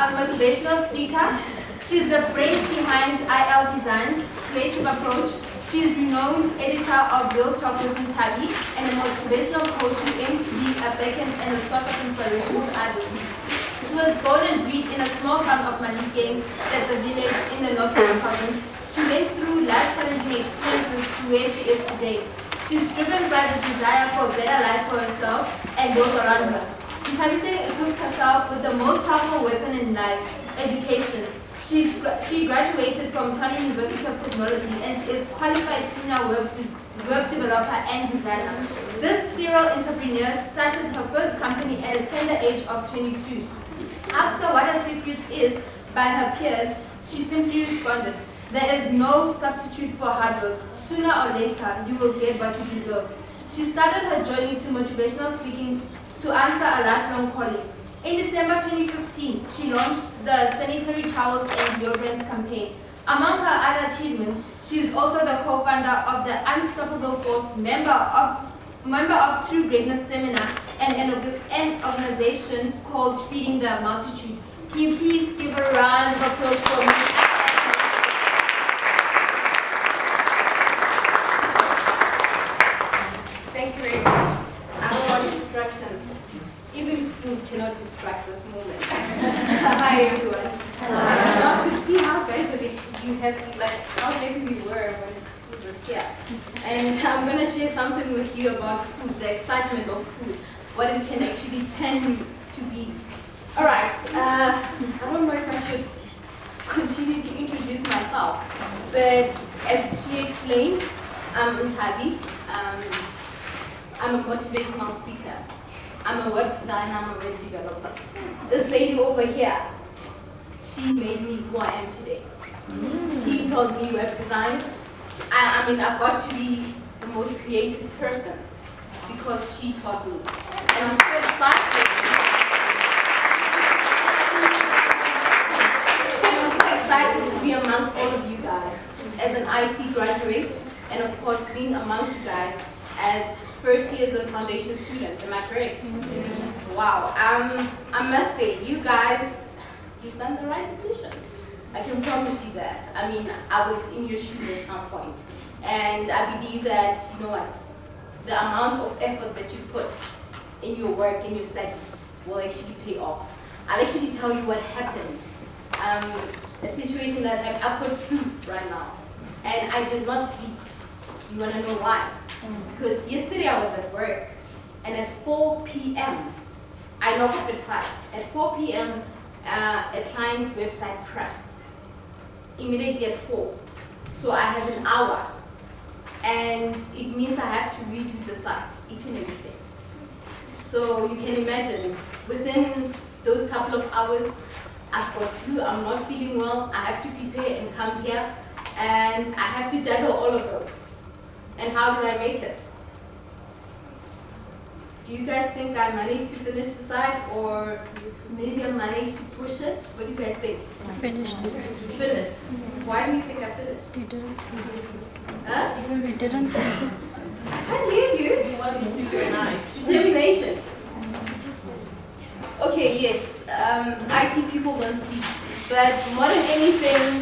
a motivational speaker. She's the brains behind IL Design's creative approach. She is renowned editor of Real Talk with Ntabi and a motivational coach who aims to be a beacon and a source of inspiration to others. She was born and bred in a small town of Malikeng, that's a village in the Northern Province. She went through life-challenging experiences to where she is today. She's driven by the desire for a better life for herself and those around her. Ntabiseng equipped herself with the most powerful weapon in life, education. She graduated from Tshwane University of Technology and she is qualified senior web developer and designer. This serial entrepreneur started her first company at a tender age of 22. Asked her what her secret is by her peers, she simply responded, "There is no substitute for hard work. Sooner or later, you will get what you deserve." She started her journey to motivational speaking to answer a lifelong calling. In December 2015, she launched the Sanitary Towels and Deodorants campaign. Among her other achievements, she is also the co-founder of the Unstoppable Force, member of True Greatness Seminar, and an organization called Feeding the Multitude. Can you please give a round of applause for me? Thank you very much. I don't want distractions. Even food cannot distract this moment. Hi everyone. Now you could see how guys you have like how happy we were when food was here. And I'm gonna share something with you about food, the excitement of food, what it can actually turn to be. Alright, I don't know if I should continue to introduce myself, but as she explained, I'm Ntabi. I'm a motivational speaker. I'm a web designer, I'm a web developer. This lady over here, she made me who I am today. She taught me web design. I got to be the most creative person because she taught me. And I'm so excited. I'm so excited to be amongst all of you guys as an IT graduate, and of course being amongst you guys as first years and foundation students. Am I correct? Yes. Wow. I must say, you guys, you've done the right decision. I can promise you that. I mean, I was in your shoes at some point, and I believe that, you know what, the amount of effort that you put in your work, in your studies, will actually pay off. I'll actually tell you what happened. A situation that I've got flu right now, and I did not sleep. You want to know why? Because yesterday I was at work, and at 4 p.m., I logged off at 5. At 4 p.m., a client's website crashed. Immediately at 4. So I have an hour, and it means I have to redo the site each and every day. So you can imagine, within those couple of hours, I've got flu, I'm not feeling well, I have to prepare and come here, and I have to juggle all of those. And how did I make it? Do you guys think I managed to finish the site, or maybe I managed to push it? What do you guys think? I finished it. Finished? Why do you think I finished? You didn't see it. Huh? You didn't see it. I can't hear you. Determination. Okay, yes. IT people don't sleep. But more than anything,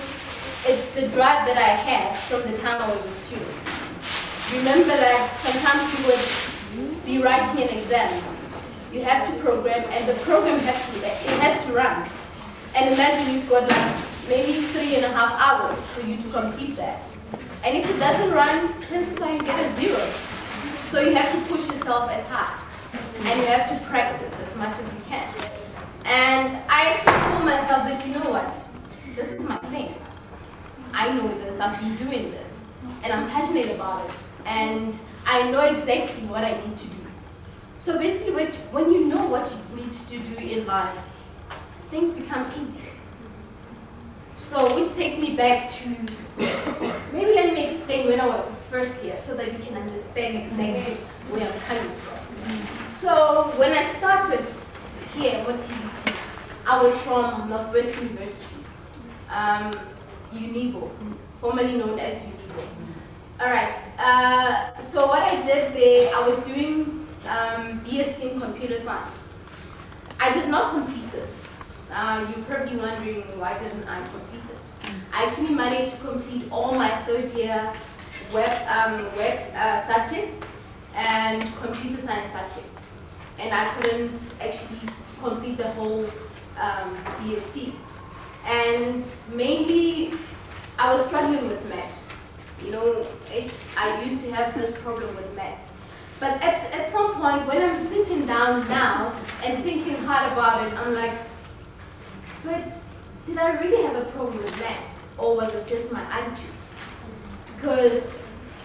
it's the drive that I had from the time I was a student. Remember that sometimes you would be writing an exam. You have to program, and the program has to run. And imagine you've got like maybe 3.5 hours for you to complete that. And if it doesn't run, chances are you get a 0. So you have to push yourself as hard. And you have to practice as much as you can. And I actually told myself that, you know what? This is my thing. I know this, I've been doing this. And I'm passionate about it. And I know exactly what I need to do. So basically, when you know what you need to do in life, things become easier. So which takes me back to, maybe let me explain when I was first year so that you can understand exactly where I'm coming from. So when I started here at TVT, I was from Northwest University, UNIVO, formerly known as UNIVO. Alright, so what I did there, I was doing BSc in computer science. I did not complete it, you're probably wondering why didn't I complete it? I actually managed to complete all my third year web subjects and computer science subjects. And I couldn't actually complete the whole BSc. And mainly, I was struggling with maths. You know, I used to have this problem with maths. But at some point, when I'm sitting down now and thinking hard about it, I'm like, but did I really have a problem with maths? Or was it just my attitude? Because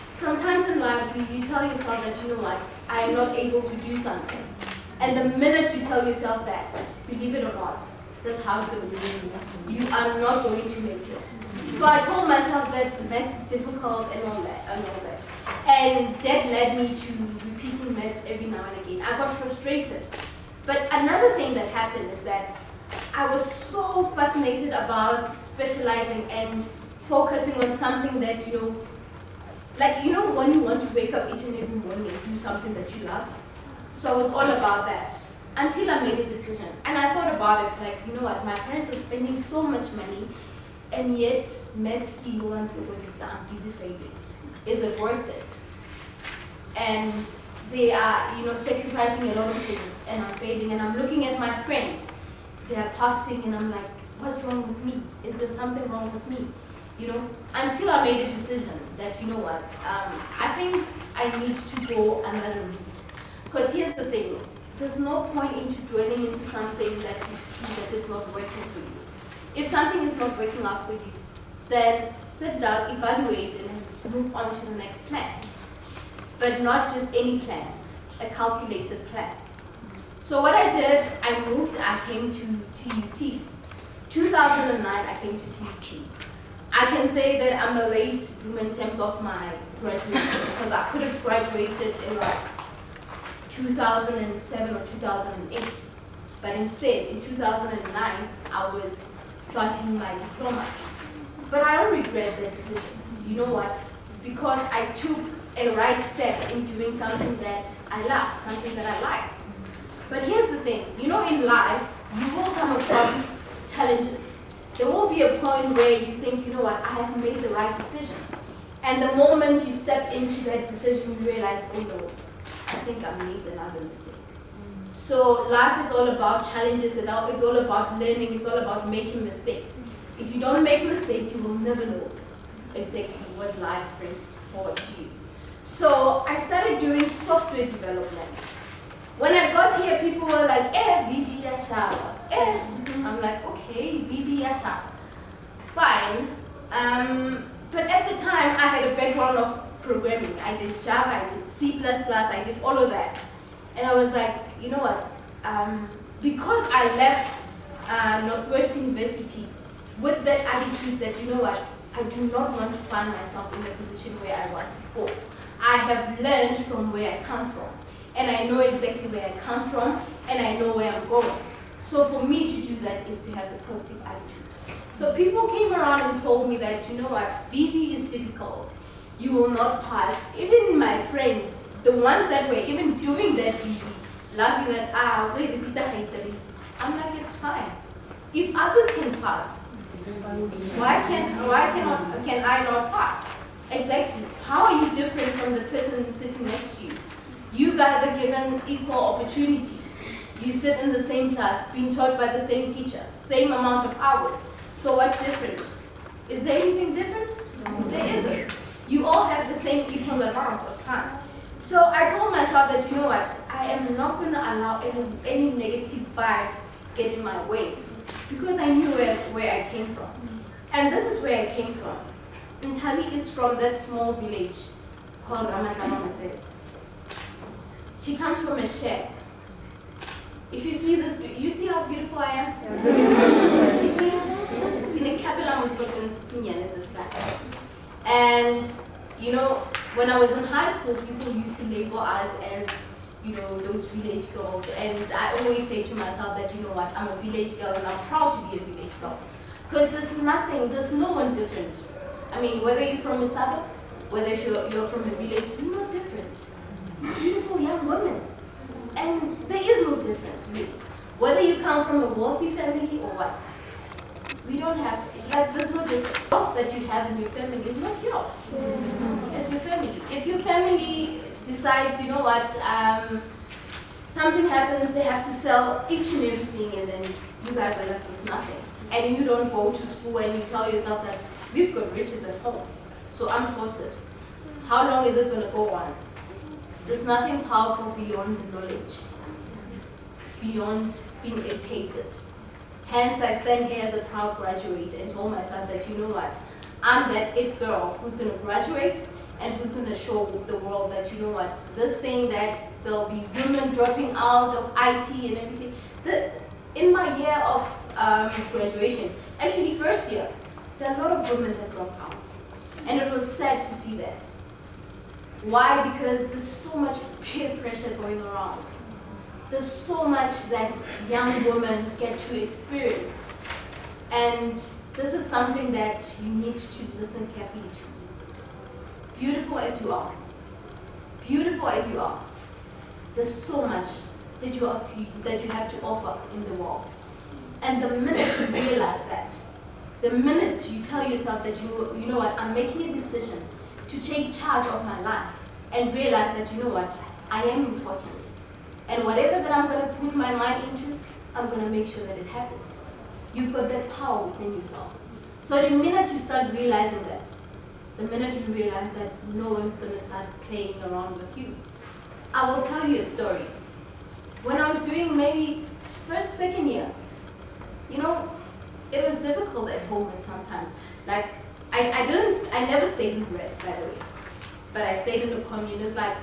sometimes in life, you tell yourself that, you know what, I am not able to do something. And the minute you tell yourself that, believe it or not, that's how it's going to be. You are not going to make it. So I told myself that maths is difficult and all that. And that led me to repeating maths every now and again. I got frustrated. But another thing that happened is that I was so fascinated about specializing and focusing on something that, like, when you want to wake up each and every morning and do something that you love. So I was all about that until I made a decision. And I thought about it, like, you know what, my parents are spending so much money, and yet maths wants to I'm busy failing. Is it worth it? And they are, sacrificing a lot of things, and I'm failing. And I'm looking at my friends, they are passing, and I'm like, what's wrong with me? Is there something wrong with me? Until I made a decision that, you know what, I think I need to go another route. Because here's the thing, there's no point into dwelling into something that you see that is not working for you. If something is not working out for you, then sit down, evaluate it, and move on to the next plan. But not just any plan, a calculated plan. So what I did, I moved, I came to TUT. 2009, I came to TUT. I can say that I'm a late bloomer in terms of my graduation because I could have graduated in like 2007 or 2008. But instead, in 2009, I was starting my diploma. But I don't regret that decision. You know what? Because I took a right step in doing something that I love, something that I like. But here's the thing, in life, you will come across challenges. There will be a point where you think, you know what, I have made the right decision. And the moment you step into that decision, you realize, oh no, I think I made another mistake. So life is all about challenges, it's all about learning, it's all about making mistakes. If you don't make mistakes, you will never know exactly what life brings forward to you. So I started doing software development. When I got here, people were like, VB Yasha. I'm like, okay, VB Yasha. Fine. But at the time, I had a background of programming. I did Java, I did C++, I did all of that. And I was like, you know what? Because I left Northwest University with that attitude that, you know what, I do not want to find myself in the position where I was before. I have learned from where I come from. And I know exactly where I come from, and I know where I'm going. So for me to do that is to have a positive attitude. So people came around and told me that, you know what, VB is difficult. You will not pass. Even my friends, the ones that were even doing that VB, laughing that, wait a bit, I'm like, it's fine. If others can pass, why can I not pass? Exactly. How are you different from the person sitting next to you? You guys are given equal opportunities. You sit in the same class, being taught by the same teachers, same amount of hours. So what's different? Is there anything different? No. There isn't. You all have the same equal amount of time. So I told myself that, you know what, I am not going to allow any negative vibes get in my way, because I knew where I came from. And this is where I came from. Ntabi is from that small village called Ramatlamatzet. She comes from a shack. If you see this, you see how beautiful I am? Yeah. You see? And when I was in high school, people used to label us as, those village girls. And I always say to myself that, you know what, I'm a village girl and I'm proud to be a village girl. Because there's no one different. I mean, whether you're from a suburb, whether you're from a village, you're not different. You're beautiful young women. And there is no difference, really. Whether you come from a wealthy family or what, we don't have, like, there's no difference. Wealth that you have in your family is not yours. It's your family. If your family decides, you know what, something happens, they have to sell each and everything, and then you guys are left with nothing. And you don't go to school and you tell yourself that we've got riches at home, so I'm sorted. How long is it going to go on? There's nothing powerful beyond the knowledge, beyond being educated. Hence, I stand here as a proud graduate and told myself that, you know what, I'm that it girl who's going to graduate and who's going to show the world that, you know what, this thing that there'll be women dropping out of IT and everything. In my year of graduation, actually first year, there are a lot of women that dropped out. And it was sad to see that. Why? Because there's so much peer pressure going around. There's so much that young women get to experience. And this is something that you need to listen carefully to. Beautiful as you are, there's so much that you have to offer in the world. And the minute you realize that, the minute you tell yourself that you know what, I'm making a decision to take charge of my life and realize that, you know what, I am important. And whatever that I'm going to put my mind into, I'm going to make sure that it happens. You've got that power within yourself. So the minute you start realizing that, the minute you realize that no one's going to start playing around with you. I will tell you a story. When I was doing maybe first, second year, you know, it was difficult at home at sometimes. Like, I never stayed in rest, by the way. But I stayed in the commune. It's like,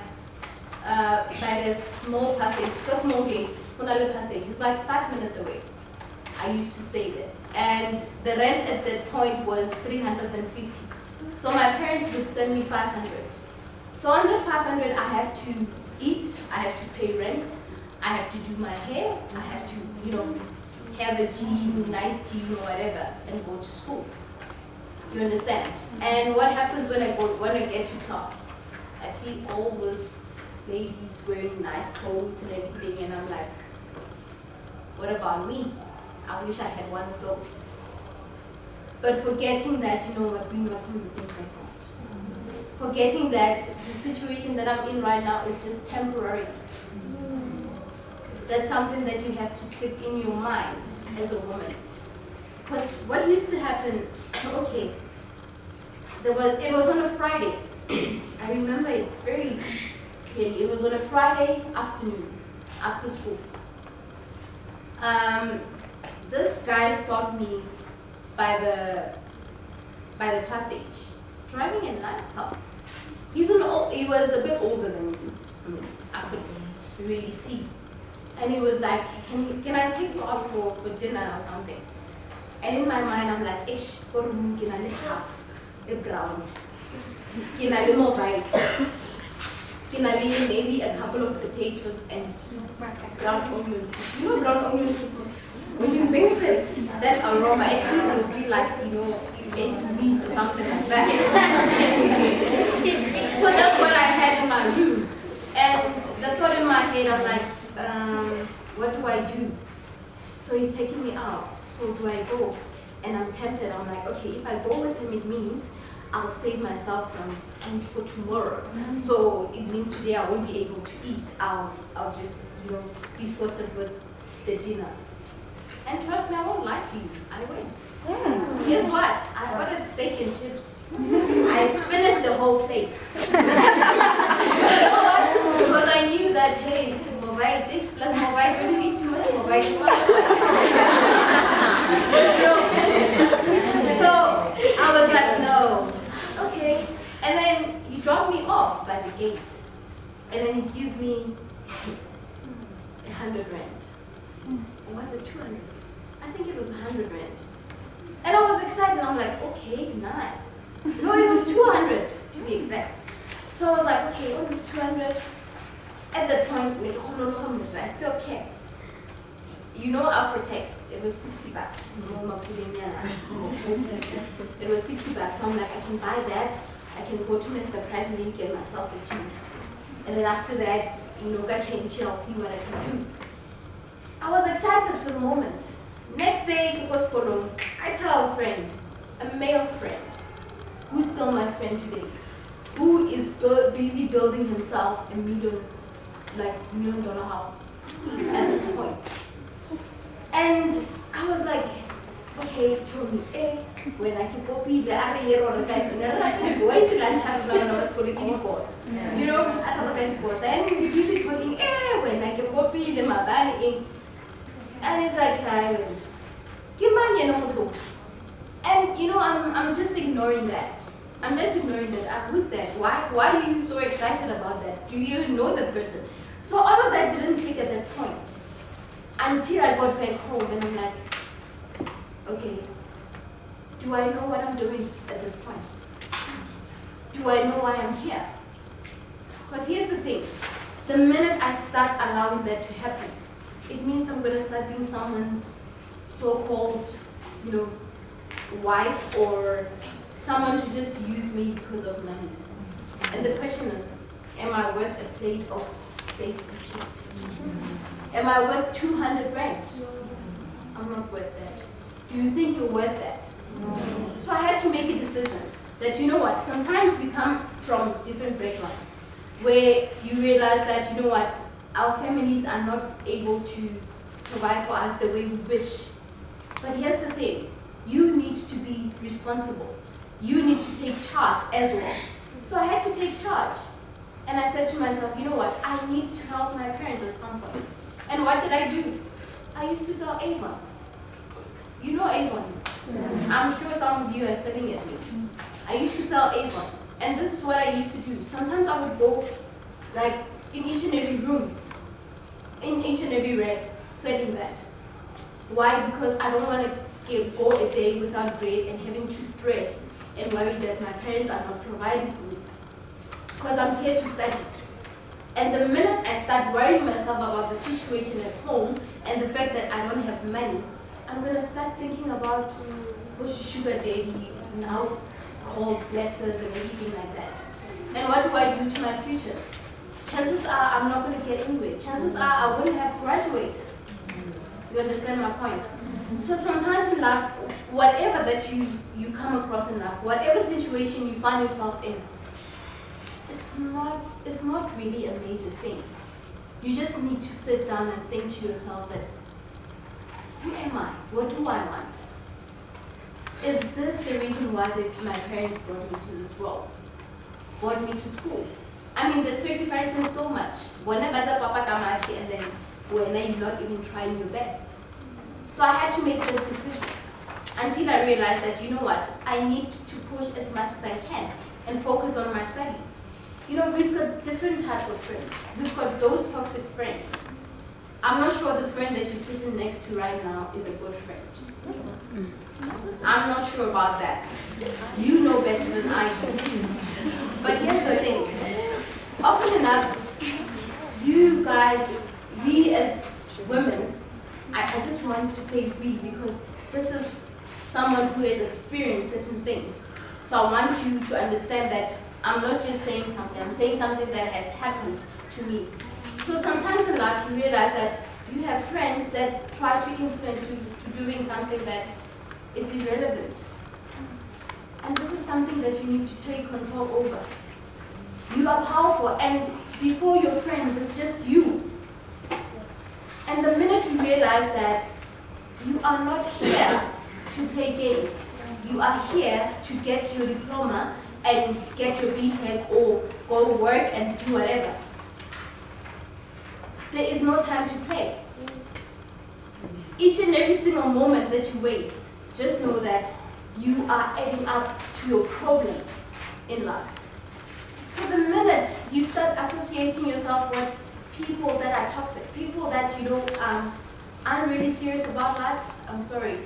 by this small passage, a small gate, Punale Passage. It's like 5 minutes away. I used to stay there. And the rent at that point was 350. So my parents would send me 500. So on the 500, I have to eat, I have to pay rent, I have to do my hair, I have to, you know, have a gym, nice gym or whatever, and go to school. You understand? And what happens when I get to class? I see all these ladies wearing nice clothes and everything, and I'm like, what about me? I wish I had one of those. But forgetting that, you know what, we're not from the same background. Forgetting that the situation that I'm in right now is just temporary. That's something that you have to stick in your mind as a woman. Because what used to happen, okay, it was on a Friday. I remember it very clearly. It was on a Friday afternoon, after school. This guy stopped me by the passage, driving a nice car. He was a bit older than me. I could really see. And he was like, can I take you out for dinner or something? And in my mind, I'm like, ish, go to half a brown. Maybe a couple of potatoes and soup, brown onion soup. You know brown onion soup? When you mix it, that aroma, at least you'll feel like, you know, you ate meat or something like that. So that's what I had in my room. And the thought in my head, I'm like, what do I do? So he's taking me out. So do I go? And I'm tempted. I'm like, okay, if I go with him, it means I'll save myself some food for tomorrow. So it means today I won't be able to eat. I'll just, you know, be sorted with the dinner. And trust me, I won't lie to you. I went. Guess what? I ordered steak and chips. I finished the whole plate. You know what? Because I knew that, hey, mobile dish plus mobile, don't eat too much, mobile too much. So I was like, no. Okay. And then he dropped me off by the gate. And then he gives me 100 rand. Or was it 200? I think it was 100 rand. And I was excited. I'm like, okay, nice. No, it was 200 to be exact. So I was like, okay, what is 200? At that point, I still care. You know, Afrotex, it was 60 bucks. It was 60 bucks. So I'm like, I can buy that. I can go to Mr. Price and maybe get myself a gym. And then after that, you know, I'll see what I can do. I was excited for the moment. Next day, I tell a friend, a male friend, who's still my friend today, who is busy building himself a $1 million house at this point. And I was like, okay, Tony, when I can copy the area or the guy, wait till I chat when I was going to call. You know, as I was going to call, then we busy talking, when I can copy the mabani. And it's like, and you know, I'm just ignoring that. I'm just ignoring that. Who's that? Why are you so excited about that? Do you even know the person? So all of that didn't click at that point. Until I got back home and I'm like, okay, do I know what I'm doing at this point? Do I know why I'm here? Because here's the thing. The minute I start allowing that to happen, it means I'm going to start being someone's so-called, you know, wife or someone to just use me because of money. And the question is, am I worth a plate of steak and chips? Am I worth 200 rand? I'm not worth that. Do you think you're worth that? No. So I had to make a decision that, you know what, sometimes we come from different backgrounds where you realize that, you know what, our families are not able to provide for us the way we wish. But here's the thing, you need to be responsible. You need to take charge as well. So I had to take charge. And I said to myself, you know what, I need to help my parents at some point. And what did I do? I used to sell Avon. You know Avon is? Yeah. I'm sure some of you are sitting at me. I used to sell Avon. And this is what I used to do. Sometimes I would go like in each and every room, in each and every rest, selling that. Why? Because I don't want to go a day without bread and having to stress and worry that my parents are not providing for me. Because I'm here to study. And the minute I start worrying myself about the situation at home and the fact that I don't have money, I'm going to start thinking about Bush Sugar Daddy, now called blessers and everything like that. And what do I do to my future? Chances are I'm not going to get anywhere. Chances are I wouldn't have graduated. You understand my point? So sometimes in life, whatever that you come across in life, whatever situation you find yourself in, it's not really a major thing. You just need to sit down and think to yourself that, who am I? What do I want? Is this the reason why my parents brought me to this world? Brought me to school? I mean, they're sacrificing so much. And then when you're not even trying your best. So I had to make this decision until I realized that, you know what, I need to push as much as I can and focus on my studies. You know, we've got different types of friends. We've got those toxic friends. I'm not sure the friend that you're sitting next to right now is a good friend. I'm not sure about that. You know better than I do. But here's the thing. Often enough, you guys, we as women, I just want to say we because this is someone who has experienced certain things. So I want you to understand that I'm not just saying something, I'm saying something that has happened to me. So sometimes in life you realize that you have friends that try to influence you to doing something that is irrelevant. And this is something that you need to take control over. You are powerful, and before your friend, it's just you. And the minute you realize that you are not here to play games, you are here to get your diploma and get your BTech or go work and do whatever. There is no time to play. Each and every single moment that you waste, just know that you are adding up to your problems in life. So the minute you start associating yourself with people that are toxic, people that you know aren't really serious about life, I'm sorry,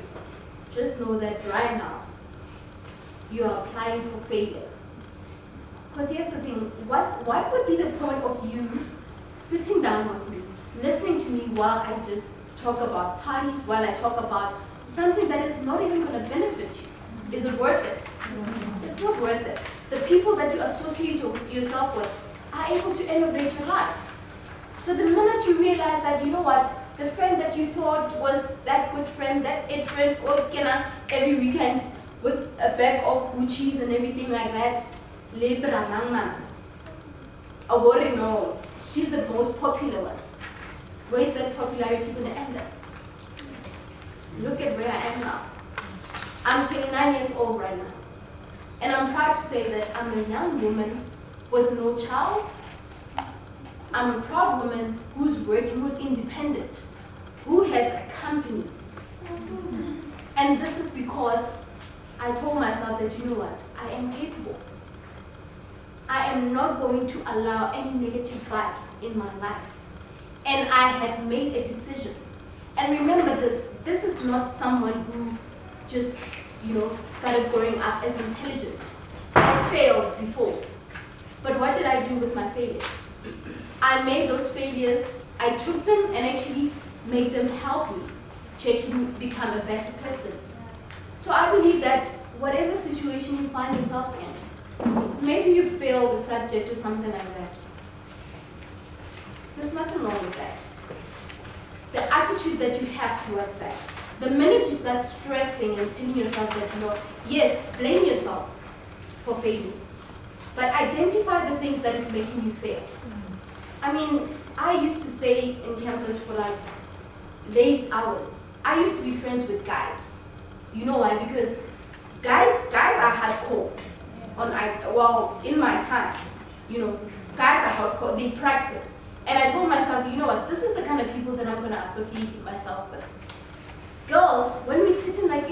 just know that right now you are applying for failure. Because here's the thing, what would be the point of you sitting down with me, listening to me while I just talk about parties, while I talk about something that is not even going to benefit you? Is it worth it? It's not worth it. The people that you associate yourself with are able to elevate your life. So the minute you realize that, you know what, The friend that you thought was that good friend, that it friend, every weekend with a bag of Gucci's and everything like that. Lebra Nangman. Awori no. She's the most popular one. Where is that popularity going to end up? Look at where I am now. I'm 29 years old right now. And I'm proud to say that I'm a young woman with no child. I'm a proud woman who's working, who's independent, who has a company. And this is because I told myself that, you know what, I am capable. I am not going to allow any negative vibes in my life. And I had made a decision. And remember this is not someone who just, started growing up as intelligent. I failed before. But what did I do with my failures? I made those failures, I took them and actually made them help me to actually become a better person. So I believe that whatever situation you find yourself in, maybe you failed the subject or something like that. There's nothing wrong with that. The attitude that you have towards that. The minute you start stressing and telling yourself that, yes, blame yourself for failing. But identify the things that is making you fail. I mean, I used to stay in campus for like late hours. I used to be friends with guys. You know why? Because guys are hardcore. In my time, guys are hardcore. They practice. And I told myself, you know what? This is the kind of people that I'm going to associate myself with. Girls, when we sit in like,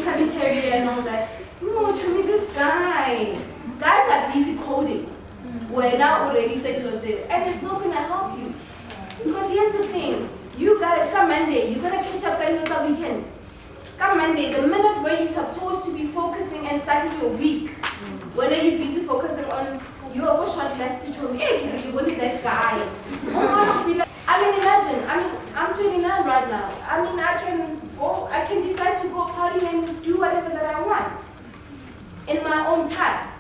commentary and all that, this guy. Guys are busy coding. We're now already settled and it's not going to help you. Because here's the thing. You guys, come Monday, you're going to catch up on the weekend. Come Monday, the minute where you're supposed to be focusing and starting your week, when are you busy focusing on your short left to show me, hey, what is that guy? I mean, imagine, I'm 29 right now. I can decide to go party and do whatever that I want. In my own time.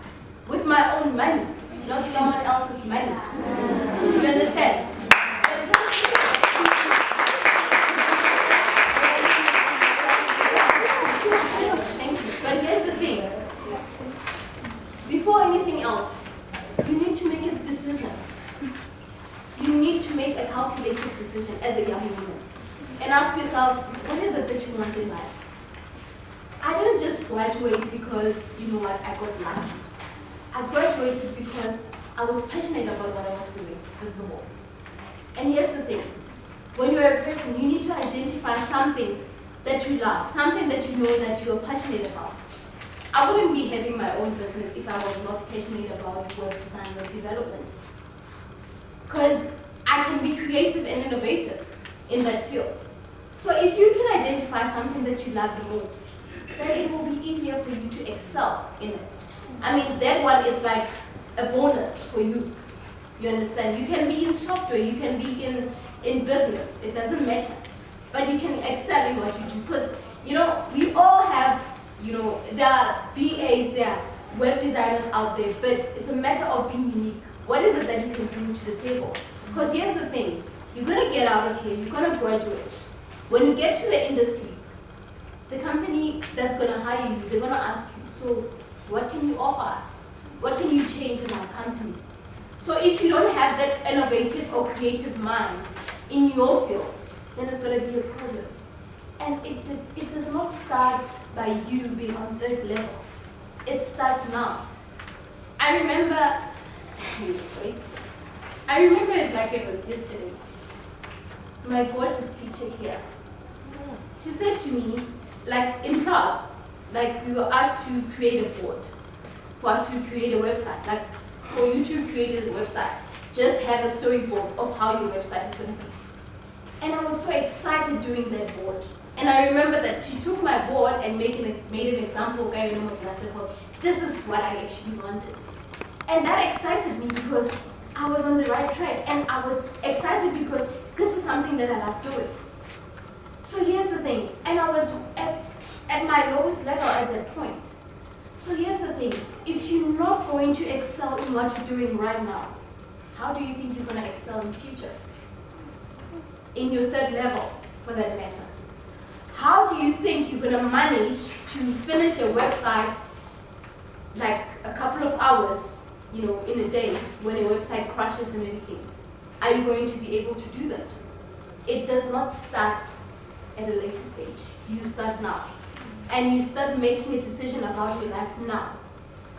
With my own money, not someone else's money. You understand? Thank you. But here's the thing. Before anything else, you need to make a decision. You need to make a calculated decision as a young woman. And ask yourself, what is it that you want in life? I didn't just graduate because, I got lucky. I graduated because I was passionate about what I was doing, first of all. And here's the thing. When you're a person, you need to identify something that you love, something that you know that you're passionate about. I wouldn't be having my own business if I was not passionate about web design, web development. Because I can be creative and innovative in that field. So if you can identify something that you love the most, then it will be easier for you to excel in it. I mean, that one is like a bonus for you. You understand? You can be in software, you can be in business. It doesn't matter. But you can excel in what you do. Because, we all have, there are BAs, there are web designers out there, but it's a matter of being unique. What is it that you can bring to the table? Because here's the thing. You're going to get out of here, you're going to graduate. When you get to the industry, the company that's going to hire you, they're going to ask you, so what can you offer us? What can you change in our company? So if you don't have that innovative or creative mind in your field, then it's going to be a problem. And it does not start by you being on third level. It starts now. I remember it like it was yesterday. My gorgeous teacher here, she said to me, like in class, like we were asked to create a board, for us to create a website. Like for you to create a website, just have a storyboard of how your website is going to be. And I was so excited doing that board. And I remember that she took my board and made an example, and I said, well, this is what I actually wanted. And that excited me because I was on the right track. And I was excited because this is something that I love doing. So here's the thing. And I was at my lowest level at that point. So here's the thing. If you're not going to excel in what you're doing right now, how do you think you're going to excel in the future? In your third level, for that matter. How do you think you're going to manage to finish a website like a couple of hours, in a day when a website crashes and everything? Are you going to be able to do that? It does not start at a later stage. You start now. And you start making a decision about your life now.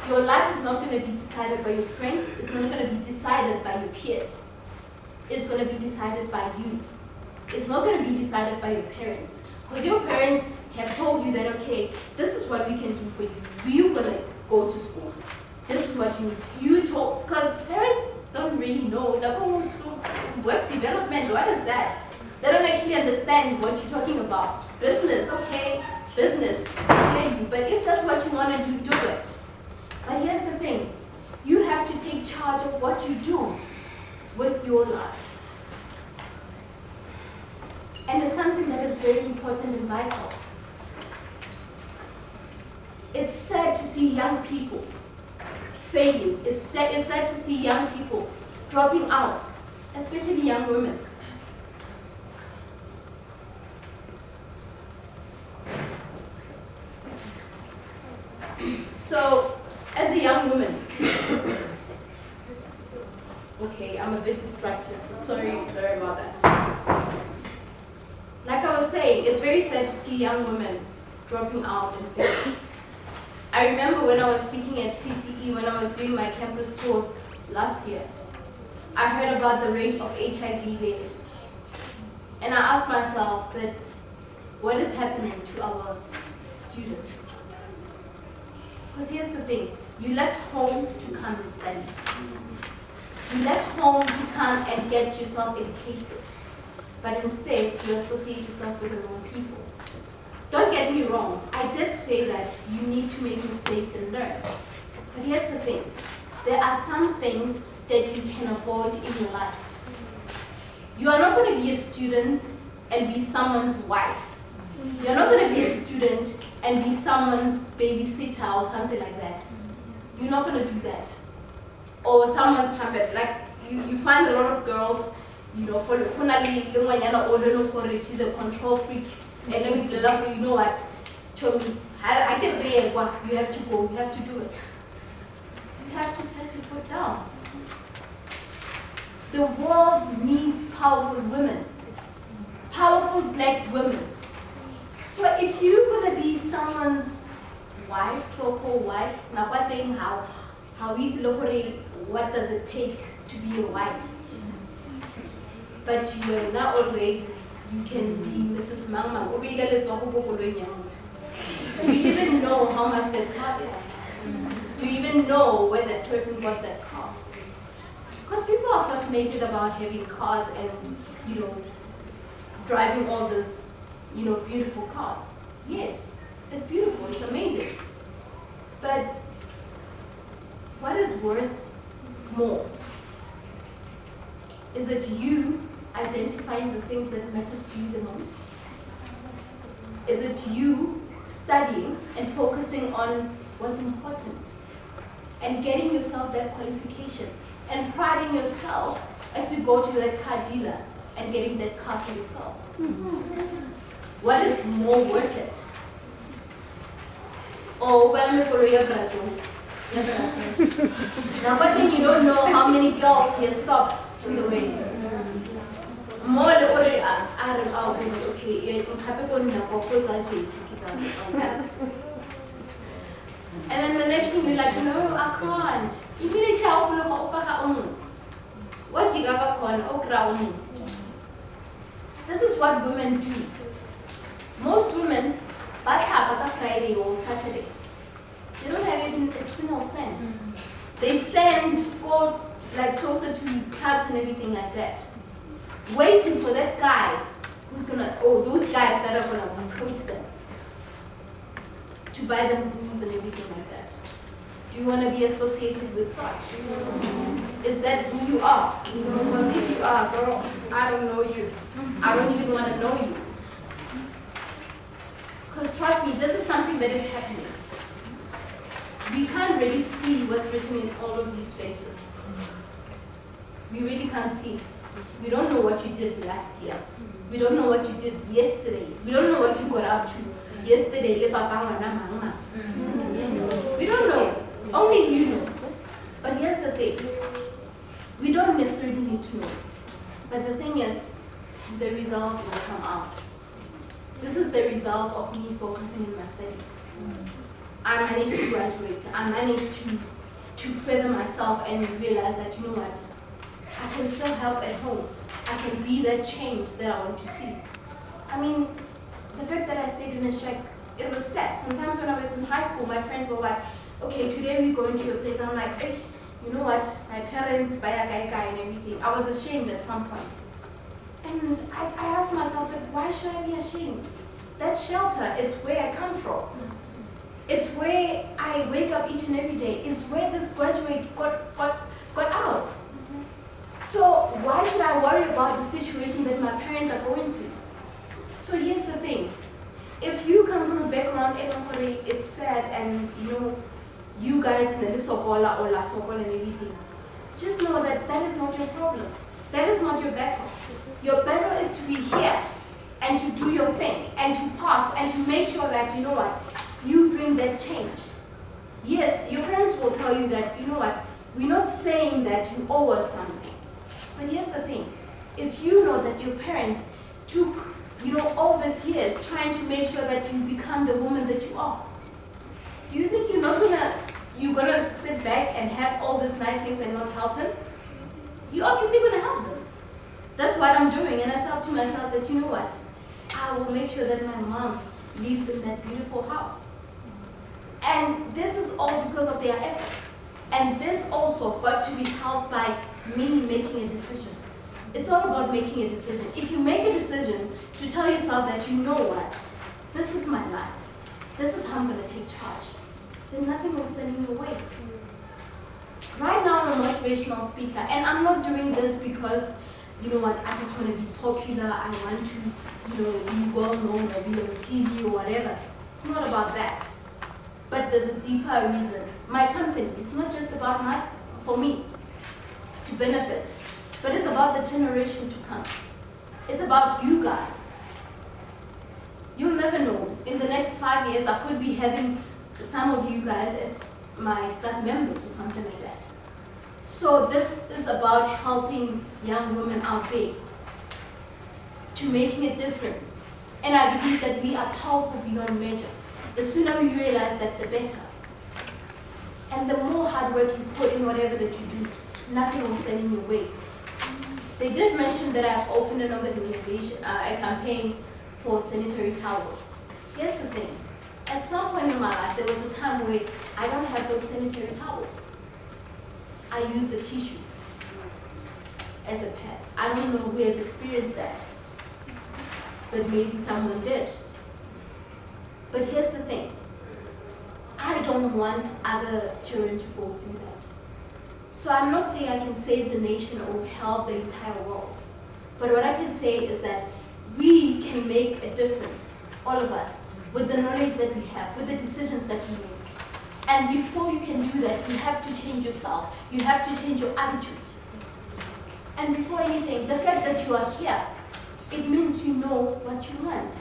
Your life is not going to be decided by your friends. It's not going to be decided by your peers. It's going to be decided by you. It's not going to be decided by your parents. Because your parents have told you that, okay, this is what we can do for you. You're going to go to school. This is what you need. Because parents don't really know. Web development, what is that? They don't actually understand what you're talking about. Business, okay, business, I hear you. But if that's what you want to do, do it. But here's the thing. You have to take charge of what you do with your life. And it's something that is very important and vital. It's sad to see young people failing. It's sad to see young people dropping out, especially young women. So, as a young woman, okay, I'm a bit distracted, so sorry about that. Like I was saying, it's very sad to see young women dropping out and failing. I remember when I was speaking at TCE, when I was doing my campus tours last year, I heard about the rate of HIV there. And I asked myself, but what is happening to our students? Because here's the thing, you left home to come and study. You left home to come and get yourself educated. But instead, you associate yourself with the wrong people. Don't get me wrong, I did say that you need to make mistakes and learn. But here's the thing, there are some things that you can avoid in your life. You are not going to be a student and be someone's wife. You're not going to be a student and be someone's babysitter or something like that. You're not going to do that. Or someone's puppet. Like, you find a lot of girls, for she's a control freak. And then we love her, you know what? I get there, you have to go, you have to do it. You have to set your foot down. The world needs powerful women. Powerful black women. So if you're going to be someone's wife, so-called wife, now what thing, what does it take to be a wife? But you are not already, you can be Mrs. Mama. Do you even know how much that car is? Do you even know where that person got that car? Because people are fascinated about having cars and, driving all this, beautiful cars. Yes, it's beautiful, it's amazing. But what is worth more? Is it you identifying the things that matters to you the most? Is it you studying and focusing on what's important and getting yourself that qualification and priding yourself as you go to that car dealer and getting that car for yourself? What is more worth it? Oh, well, I'm going to now, but then you don't know how many girls he has stopped on the way. More the order are okay, and then the next thing you're like, no, I can't. You need to what you got. This is what women do. Most women, but Friday or Saturday. They don't have even a single cent. They go like closer to clubs and everything like that, waiting for that guy who's those guys that are gonna approach them to buy them booze and everything like that. Do you want to be associated with such? Is that who you are? Because if you are, girl, I don't know you. I don't even want to know you. Because trust me, this is something that is happening. We can't really see what's written in all of these faces. we really can't see. We don't know what you did last year. We don't know what you did yesterday. We don't know what you got up to yesterday. We don't know. Only you know. But here's the thing. We don't necessarily need to know. But the thing is, the results will come out. This is the result of me focusing in my studies. I managed to graduate. I managed to further myself and realize that, you know what, I can still help at home. I can be that change that I want to see. I mean, the fact that I stayed in a shack, it was sad. Sometimes when I was in high school, my friends were like, okay, today we're going to your place. I'm like, ish, you know what, my parents buy a guy and everything. I was ashamed at some point. And I asked myself, but why should I be ashamed? That shelter is where I come from. It's where I wake up each and every day. It's where this graduate got out. So why should I worry about the situation that my parents are going through? So here's the thing. If you come from a background, it's sad, and you guys sokola or la sokola and everything, just know that that is not your problem. That is not your battle. Your battle is to be here and to do your thing and to pass and to make sure that, you know what, you bring that change. Yes, your parents will tell you that, you know what, we're not saying that you owe us something. But here's the thing. If you know that your parents took, all these years trying to make sure that you become the woman that you are, do you think you're gonna sit back and have all these nice things and not help them? You're obviously gonna help them. That's what I'm doing, and I said to myself that, you know what, I will make sure that my mom lives in that beautiful house. And this is all because of their efforts. And this also got to be helped by me making a decision. It's all about making a decision. If you make a decision to tell yourself that, you know what, this is my life, this is how I'm going to take charge, then nothing will stand in your way. Right now I'm a motivational speaker, and I'm not doing this because, you know what, I just want to be popular, I want to, be well known or be on TV or whatever. It's not about that. But there's a deeper reason. My company is not just about for me to benefit, but it's about the generation to come. It's about you guys. You'll never know. In the next 5 years, I could be having some of you guys as my staff members or something like that. So this is about helping young women out there to making a difference. And I believe that we are powerful beyond measure. The sooner we realize that, the better. And the more hard work you put in whatever that you do, nothing will stand in your way. They did mention that I've opened an organization, a campaign for sanitary towels. Here's the thing. At some point in my life, there was a time where I don't have those sanitary towels. I use the tissue as a pad. I don't know who has experienced that, but maybe someone did. But here's the thing. I don't want other children to go through that. So I'm not saying I can save the nation or help the entire world. But what I can say is that we can make a difference, all of us, with the knowledge that we have, with the decisions that we make. And before you can do that, you have to change yourself. You have to change your attitude. And before anything, the fact that you are here, it means you know what you want.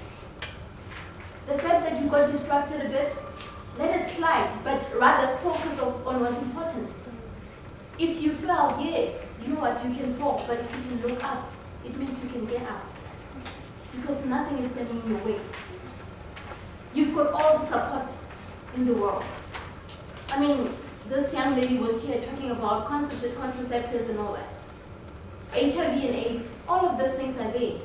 The fact that you got distracted a bit, let it slide, but rather focus on what's important. If you fell, yes, you know what, you can fall, but if you can look up, it means you can get up. Because nothing is standing in your way. You've got all the support in the world. I mean, this young lady was here talking about contraceptives and all that. HIV and AIDS, all of those things are there.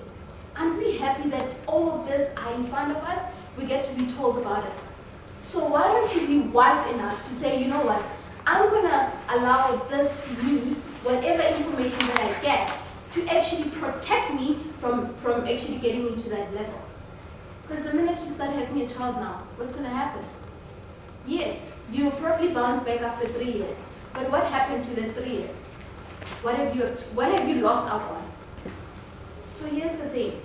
Aren't we happy that all of this are in front of us? We get to be told about it. So why don't you be wise enough to say, you know what, I'm going to allow this news, whatever information that I get, to actually protect me from actually getting into that level. Because the minute you start having a child now, what's going to happen? Yes, you'll probably bounce back after 3 years. But what happened to the 3 years? What have you lost out on? So here's the thing.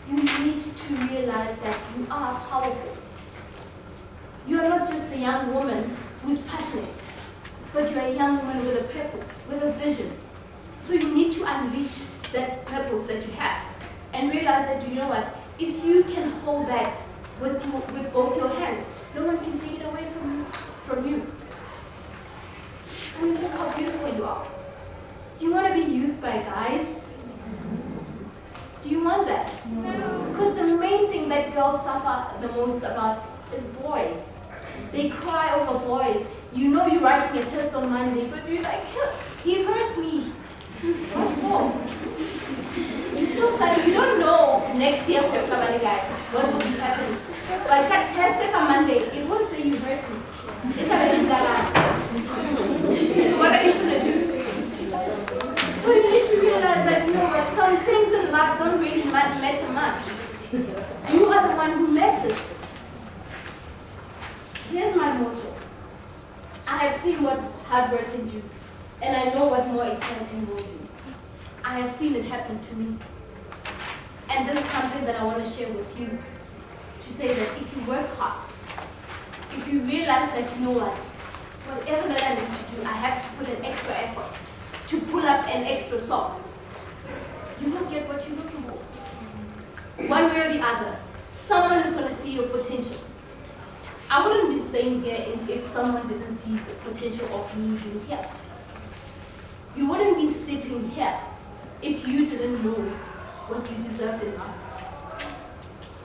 You need to realize that you are powerful. You are not just a young woman who's passionate, but you're a young woman with a purpose, with a vision. So you need to unleash that purpose that you have and realize that, you know what, if you can hold that with both your hands, no one can take it away from you. I mean, look how beautiful you are. Do you want to be used by guys? Do you want that? No. Because the main thing that girls suffer the most about is boys. They cry over boys. You know you're writing a test on Monday, but you're like, he hurt me. What for? You still study. You don't know next year for somebody guy what will be happening. But that test on Monday, it won't say you hurt me. It's a So what are you gonna do? So you need to realize that, you know what, some things in life don't really matter much. You are the one who matters. Here's my motto. I have seen what hard work can do, and I know what more it can and will do. I have seen it happen to me. And this is something that I want to share with you, to say that if you work hard, if you realize that, you know what, whatever that I need to do, I have to put an extra effort to pull up an extra socks, you will get what you're looking for. One way or the other, someone is going to see your potential. I wouldn't be staying here if someone didn't see the potential of me being here. You wouldn't be sitting here if you didn't know what you deserved in life.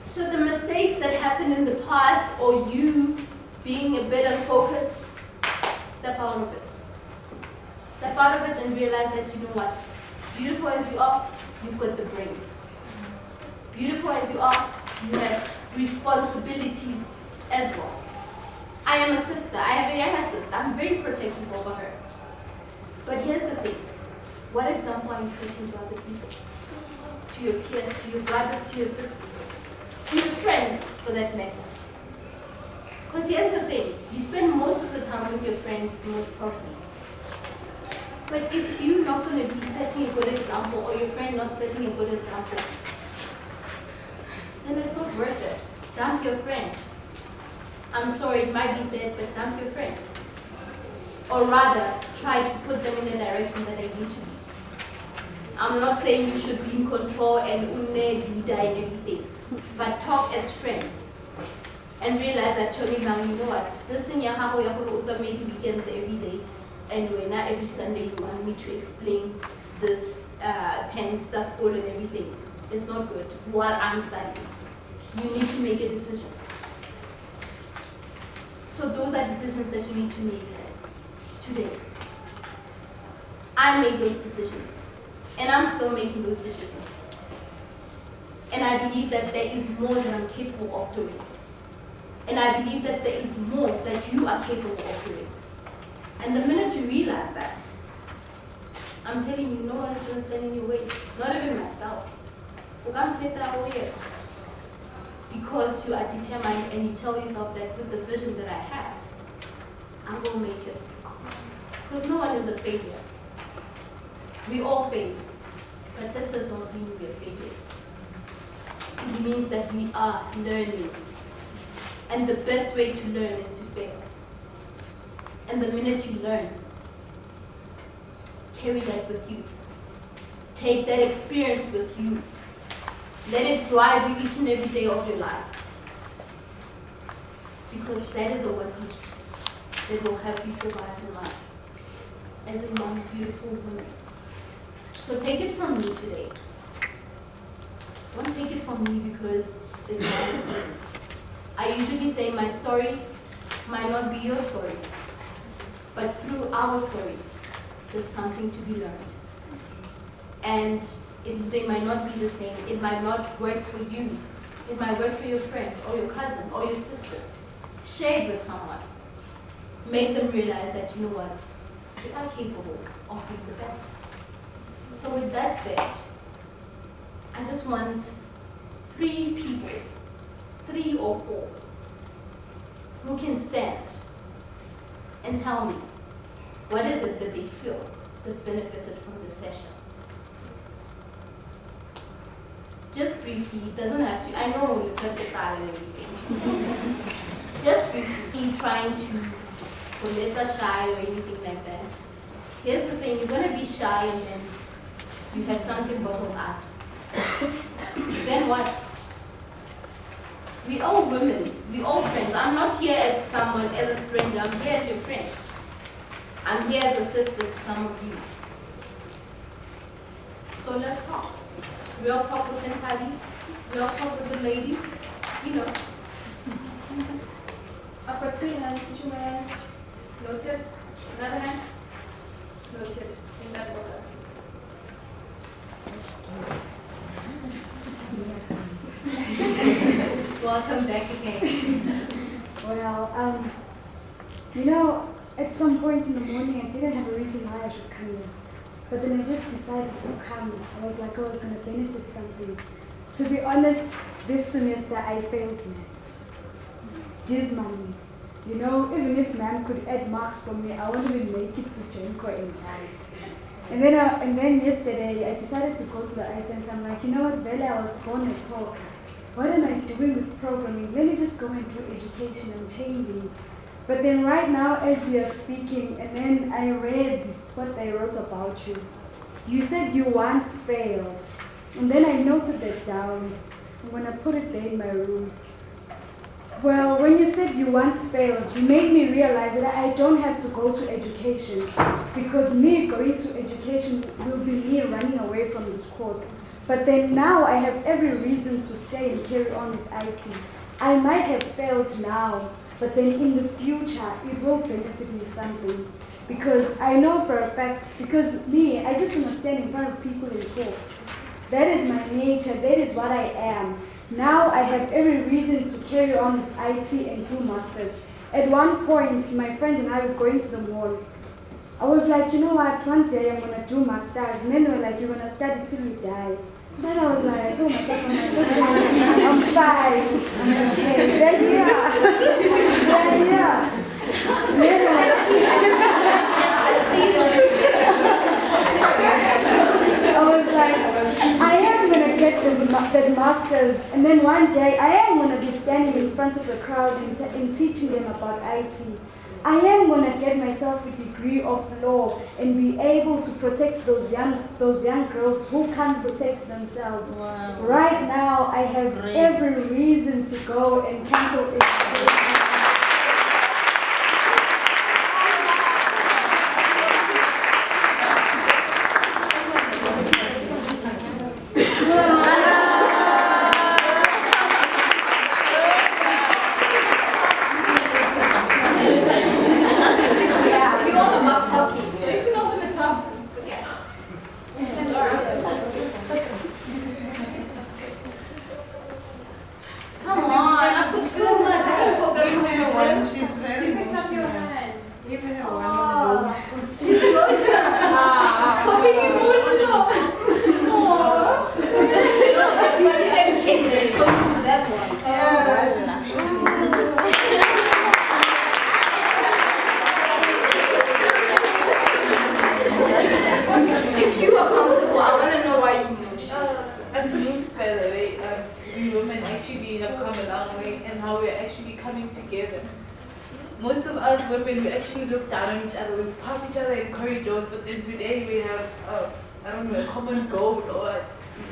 So the mistakes that happened in the past, or you being a bit unfocused, step out of it. Step out of it and realize that, you know what, beautiful as you are, you've got the brains. Beautiful as you are, you have responsibilities as well. I am a sister. I have a younger sister. I'm very protective over her. But here's the thing. What example are you setting to other people? To your peers, to your brothers, to your sisters, to your friends, for that matter. Because here's the thing. You spend most of the time with your friends, most probably. But if you're not going to be setting a good example, or your friend not setting a good example, then it's not worth it. Dump your friend. I'm sorry, it might be said, but dump your friend. Or rather, try to put them in the direction that they need to be. I'm not saying you should be in control and leader and everything, but talk as friends. And realize that, you know what, this thing you have, maybe weekend every day, and when every Sunday you want me to explain this tense, the school and everything. It's not good while I'm studying. You need to make a decision. So those are decisions that you need to make today. I made those decisions, and I'm still making those decisions. And I believe that there is more that I'm capable of doing. And I believe that there is more that you are capable of doing. And the minute you realize that, I'm telling you, no one is going to stand in your way. Not even myself. Because you are determined and you tell yourself that with the vision that I have, I'm going to make it. Because no one is a failure. We all fail. But that does not mean we are failures. It means that we are learning. And the best way to learn is to fail. And the minute you learn, carry that with you. Take that experience with you. Let it drive you each and every day of your life. Because that is a weapon that will help you survive in life as a young, beautiful woman. So take it from me today. Don't take it from me because it's my experience. I usually say my story might not be your story, but through our stories, there's something to be learned. And they might not be the same. It might not work for you. It might work for your friend or your cousin or your sister. Share it with someone. Make them realize that, you know what, they are capable of being the best. So with that said, I just want 3 people, 3 or 4, who can stand and tell me what is it that they feel that benefited from this session. Just briefly, it doesn't have to, I know it's not the time and everything. Just briefly, trying to let us shy or anything like that. Here's the thing, you're going to be shy and then you have something bottled up. Then what? We all women, we all friends. I'm not here as someone, as a stranger, I'm here as your friend. I'm here as a sister to some of you. So let's talk. Real talk with Nthabi, real talk with the ladies, you know. I've got 2 hands, 2 hands. Noted. Another hand. Noted. In that order. Welcome back again. Well, you know, at some point in the morning, I didn't have a reason why I should come here. But then I just decided to come. I was like, I was going to benefit something. To be honest, this semester I failed maths. Dismally. You know, even if ma'am could add marks for me, I wouldn't even make it to Jenko in height. And then yesterday, I decided to go to the iSense. I'm like, you know what, Bella, I was born a talker. What am I doing with programming? Let me just go and do education and changing. But then right now, as we are speaking, and then I read what they wrote about you. You said you once failed. And then I noted that down. And when I put it there in my room. Well, when you said you once failed, you made me realize that I don't have to go to education. Because me going to education will be me running away from this course. But then now I have every reason to stay and carry on with IT. I might have failed now, but then in the future, it will benefit me something. Because I know for a fact, because me, I just want to stand in front of people and talk. That is my nature, that is what I am. Now I have every reason to carry on with IT and do masters. At one point, my friends and I were going to the mall. I was like, you know what, one day I'm going to do masters. And then they were like, you're going to study till you die. Then I was like, I told myself, I'm fine. I'm okay. I was like, I am going to get that master's, and then one day I am going to be standing in front of the crowd and teaching them about IT. I am going to get myself a degree of law and be able to protect those young girls who can't protect themselves. Wow. Right now, I have every reason to go and cancel it. Most of us women, we actually look down on each other, we pass each other in corridors, but then today we have, I don't know, a common goal, or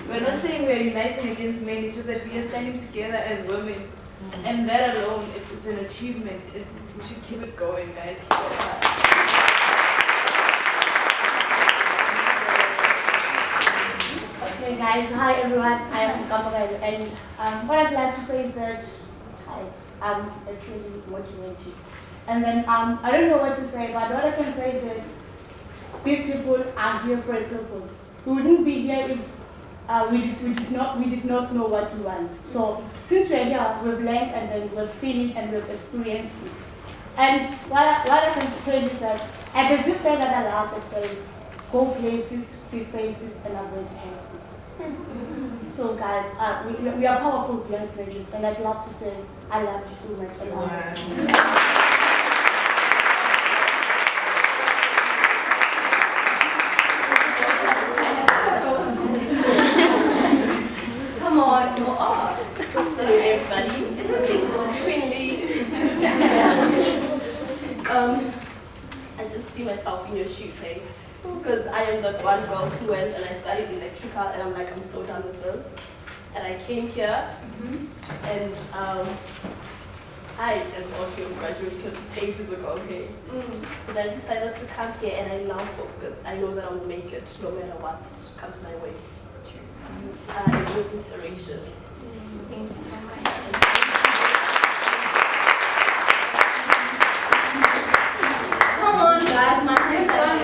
we're not saying we're uniting against men, it's just that we are standing together as women. And that alone, it's an achievement. We should keep it going, guys. Keep it up. Okay guys, hi everyone, I am Gabriel, and what I'd like to say is that, guys, I'm actually motivated. And then, I don't know what to say, but what I can say is that these people are here for a purpose. We wouldn't be here if we did not know what we want. So, since we're here, we've learned and then we've seen it and we've experienced it. And what I can tell you is that, and there's this thing that I love that says, go places, see faces, and avoid faces. So guys, we are powerful beyond measures, and I'd love to say, I love you so much. And I love you. Come on, go up. After everybody. Isn't she good? I just see myself in your shoes, hey? because I am that one girl who went and I studied electrical and I'm like, I'm so done with this. And I came here and I, as Orpheum, graduated ages ago, okay? But I decided to come here and I now focus. I know that I will make it no matter what comes my way. Your inspiration. Thank you so much. Come on, guys, my friends are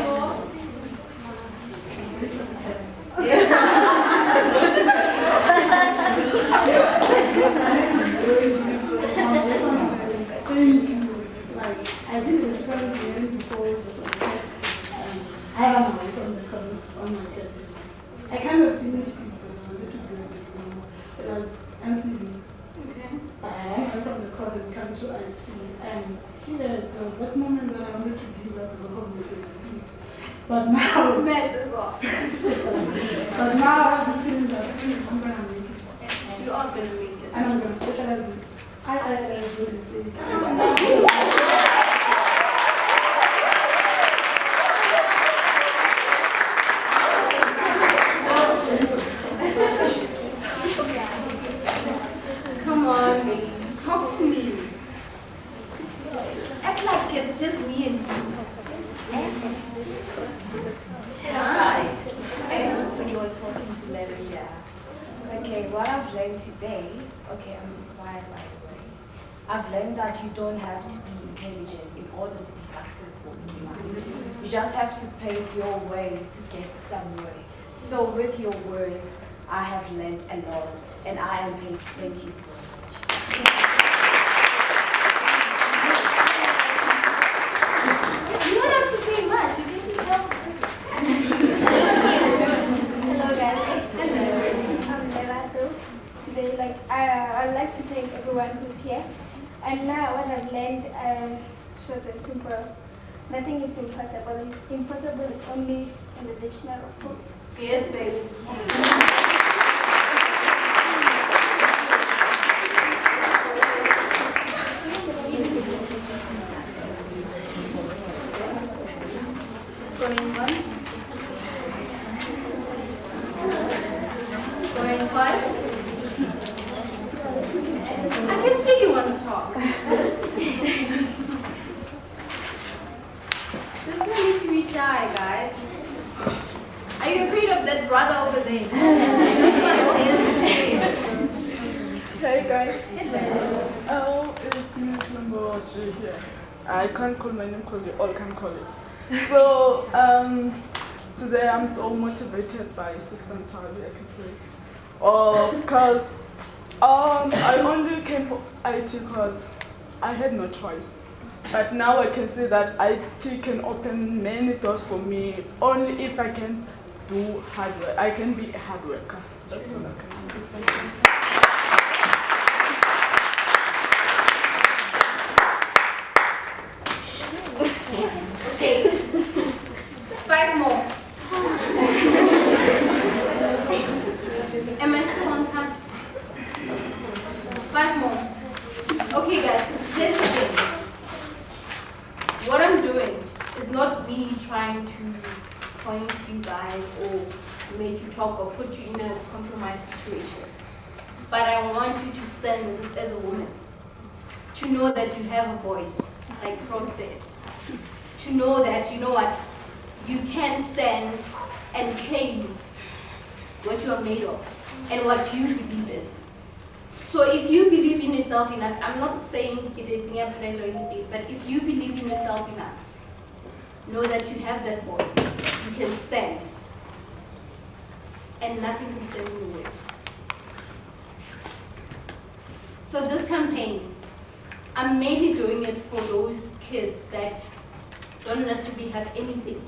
Like, I did electrical engineering before, I have my from the course on my head. I kind of finished it, but a little bit, it was NCDs. okay. I went from the course and come to IT. And here, there was that moment that I wanted to give up because of my abilities. But now, Maths as well. but now I have this feeling that I'm going to make it. You are going to make it. And I'm going to specialize in IIS these days. Come on, ladies, talk to me. Act like it's just me and you. Guys, Okay. we were talking to Mary here. Okay, what I've learned today, okay, I'm inspired by the way. I've learned that you don't have to be intelligent in order to be successful in life. You just have to pave your way to get somewhere. So with your words, I have learned a lot, and I am paid. Thank you so much. You don't have to say much. You can just help. Hello guys, Hello. I'm Lerato. Today, I'd like to thank everyone who's here. And now what I've learned, short and simple, nothing is impossible. Impossible is only in the dictionary of books. Yes, baby. Going once. Going twice. I can see you want to talk. There's no need to be shy, guys. Are you afraid of that brother over there? Hey guys. Hello. Oh, it's Miss Number G here. I can't call my name because you all can call it. So, today I'm so motivated by Sister Natalia, I can say. Because I only came for IT because I had no choice. But now I can see that IT can open many doors for me only if I can do hard work. I can be a hard worker. That's all I can say. Okay. 5 more. Am I still on time? 5 more. Okay, guys, here's the thing. What I'm doing is not me trying to point to you guys or make you talk or put you in a compromised situation. But I want you to stand with it as a woman. To know that you have a voice, like Prof said. To know that, you know what, you can stand and claim what you are made of and what you believe in. So if you believe in yourself enough, I'm not saying it's in your pleasure or anything, but if you believe in yourself enough, know that you have that voice. You can stand. And nothing can stand in your way. So this campaign, I'm mainly doing it for those kids that don't necessarily have anything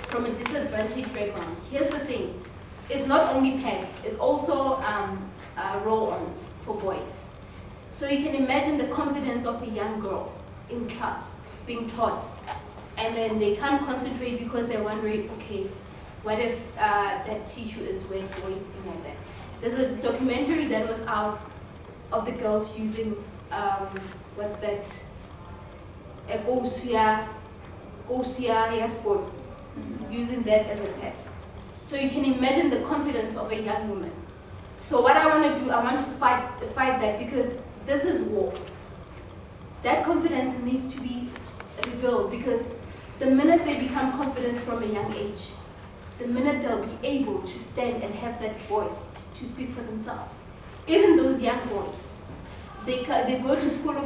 from a disadvantaged background. Here's the thing, it's not only pads, it's also roll-ons for boys. So you can imagine the confidence of a young girl in class being taught, and then they can't concentrate because they're wondering, okay, what if that tissue is wet or anything like that. There's a documentary that was out of the girls using, what's that, a Gosuya Osia school, using that as a pet. So you can imagine the confidence of a young woman. So what I want to do, I want to fight that, because this is war. That confidence needs to be revealed, because the minute they become confident from a young age, the minute they'll be able to stand and have that voice to speak for themselves. Even those young boys, they go to school, you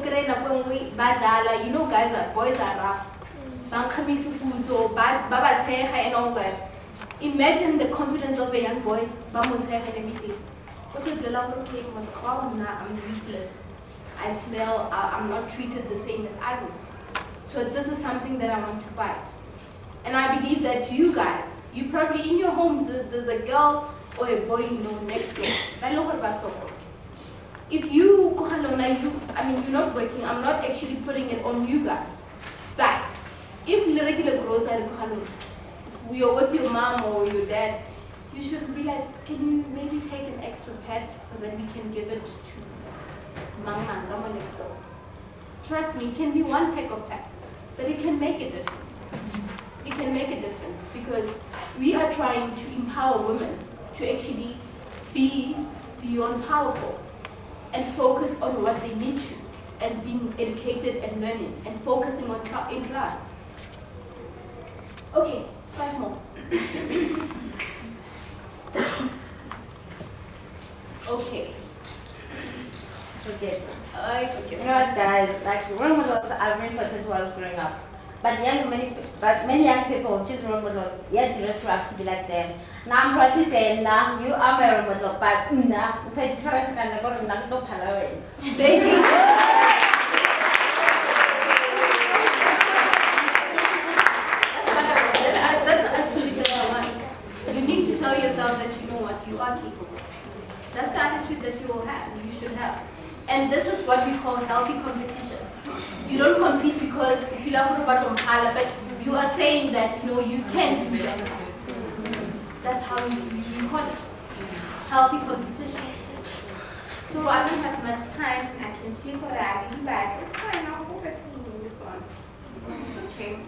know, boys are rough. And all that. Imagine the confidence of a young boy, and everything. I'm useless. I smell, I'm not treated the same as others. So this is something that I want to fight. And I believe that you guys, you probably in your homes, there's a girl or a boy you know next door. If you, you're not working, I'm not actually putting it on you guys. But if regular grows you're with your mom or your dad, you should be like, can you maybe take an extra pet so that we can give it to Mama next door? Trust me, it can be one pack of pet, but it can make a difference. It can make a difference, because we are trying to empower women to actually be beyond powerful and focus on what they need to, and being educated and learning and focusing on in class. Okay, 5 more. Okay. Okay. Okay. You know what, guys? Like, role models are very important while growing up. But many young people choose role models, yet you just have to be like them. Now I'm proud to say, now you are my role model, but now I'm different and I got to knock up away. That's the attitude that I want. You need to tell yourself that you know what you are capable. That's the attitude that you will have, you should have. And this is what we call healthy competition. You don't compete because you feel like but you are saying that you can do better. That's how you call it. Healthy competition. So I don't have much time. I can see for that, but it's fine. I'll go back to this one. It's okay.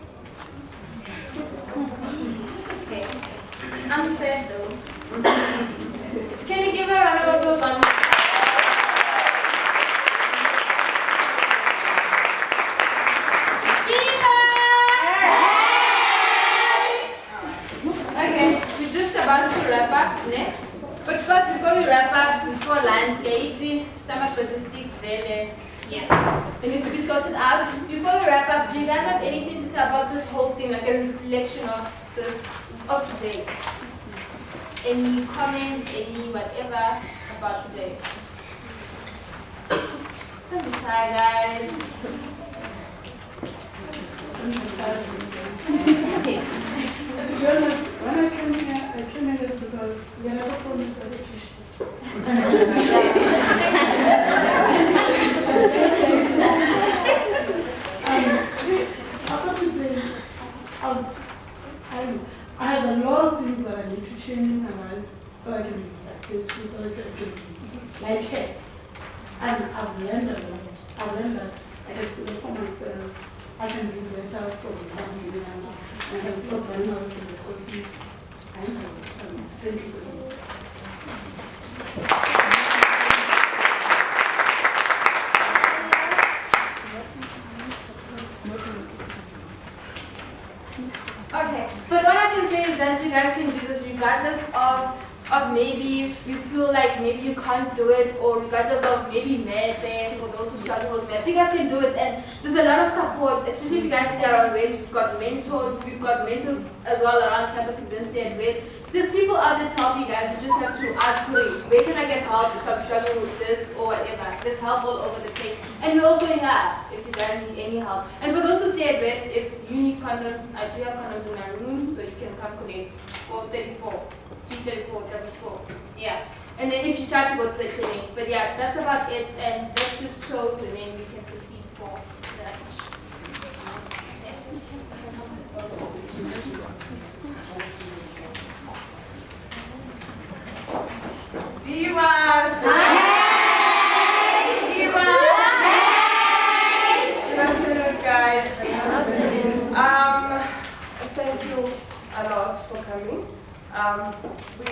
It's okay. I'm sad though. Can you give her a round of applause? Okay, we're just about to wrap up next. But first, before we wrap up, before lunch, stomach logistics, really, they need to be sorted out. Before we wrap up, do you guys have anything to say about this whole thing, like a reflection of today? Any comments, any whatever about today? Don't be shy, guys. To be honest, when I came here because we are never promised a after today, I have a lot of things that I need to change in my life so I can be successful, so I can be like her. And I've learned a lot. I've learned that I can do it for myself. I can do better for the family, and I have lost my knowledge in the courses. I know. Thank you very much. Okay, but what I can say is that you guys can do this regardless of maybe you feel like maybe you can't do it, or regardless of maybe math, for those who struggle with math, you guys can do it. And there's a lot of support, especially if you guys stay around race. We've got mentors as well around campus. If you don't stay at race, there's people out there to help you guys. You just have to ask for it. Where can I get help if I'm struggling with this or whatever? There's help all over the place. And we also have, if you guys need any help. And for those who stay at race, if you need condoms, I do have condoms in my room, so you can come collect. 434. G34, 34. Yeah. And then if you start to go to the clinic. But yeah, that's about it. And let's just close and then we can proceed for lunch. Divas! Hi! Divas! Hey! Good afternoon, guys. Good afternoon. a lot for coming. We